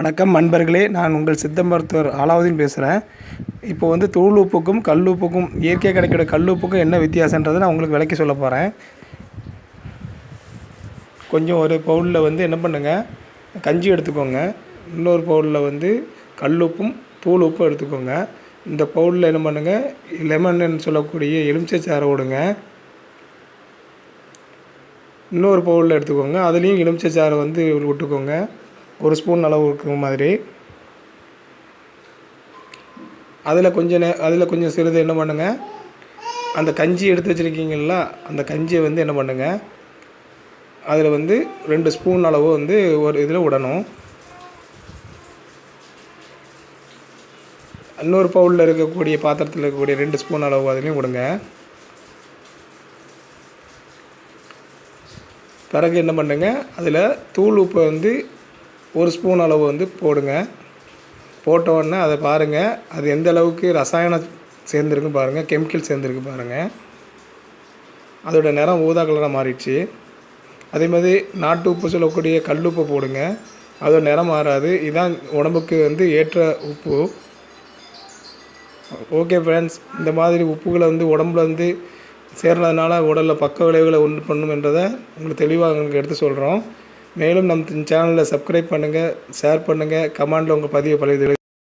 வணக்கம் நண்பர்களே, நான் உங்கள் சித்த மருத்துவர் அலாவுதீன் பேசுகிறேன். இப்போ வந்து தூள் உப்புக்கும் கல் உப்புக்கும் இயற்கையாக கிடைக்கிற கல் உப்புக்கும் என்ன வித்தியாசன்றதை நான் உங்களுக்கு விளக்கி சொல்ல போகிறேன். கொஞ்சம் ஒரு பவுலில் வந்து என்ன பண்ணுங்கள், கஞ்சி எடுத்துக்கோங்க. இன்னொரு பவுலில் வந்து கல் உப்பும் தூள் உப்பும் எடுத்துக்கோங்க. இந்த பவுலில் என்ன பண்ணுங்கள், லெமன்னு சொல்லக்கூடிய எலுமிச்சை சாறை விடுங்க. இன்னொரு பவுலில் எடுத்துக்கோங்க, அதுலேயும் எலுமிச்சை சாறை வந்து விட்டுக்கோங்க. ஒரு ஸ்பூன் அளவு இருக்கிற மாதிரி. அதில் கொஞ்சம் சிறிது என்ன பண்ணுங்கள், அந்த கஞ்சி எடுத்து வச்சுருக்கீங்களா, அந்த கஞ்சியை வந்து என்ன பண்ணுங்கள், அதில் வந்து 2 ஸ்பூன் அளவு வந்து ஒரு இதில் விடணும். இன்னொரு பவுலில் இருக்கக்கூடிய பாத்திரத்தில் இருக்கக்கூடிய 2 ஸ்பூன் அளவு அதுலேயும் விடுங்க. பிறகு என்ன பண்ணுங்க, அதில் தூள் உப்பை வந்து 1 ஸ்பூன் அளவு வந்து போடுங்க. போட்டவுடனே அதை பாருங்கள், அது எந்த அளவுக்கு ரசாயனம் சேர்ந்துருக்கு பாருங்கள், கெமிக்கல் சேர்ந்துருக்கு பாருங்கள். அதோட நிறம் ஊதா கலராக மாறிடுச்சு. அதே மாதிரி நாட்டு உப்பு சொல்லக்கூடிய கல் உப்பை போடுங்க, அதோட நிறம் மாறாது. இதுதான் உடம்புக்கு வந்து ஏற்ற உப்பு. ஓகே ஃப்ரெண்ட்ஸ், இந்த மாதிரி உப்புகளை வந்து உடம்புல வந்து சேர்றதுனால உடலில் பக்க விளைவுகளை உண்டு பண்ணும் என்றதை உங்களுக்கு தெளிவாக உங்களுக்கு எடுத்து சொல்கிறோம். மேலும் நம் சேனலில் சப்ஸ்கிரைப் பண்ணுங்கள், ஷேர் பண்ணுங்கள், கமெண்டில் உங்கள் பதிவை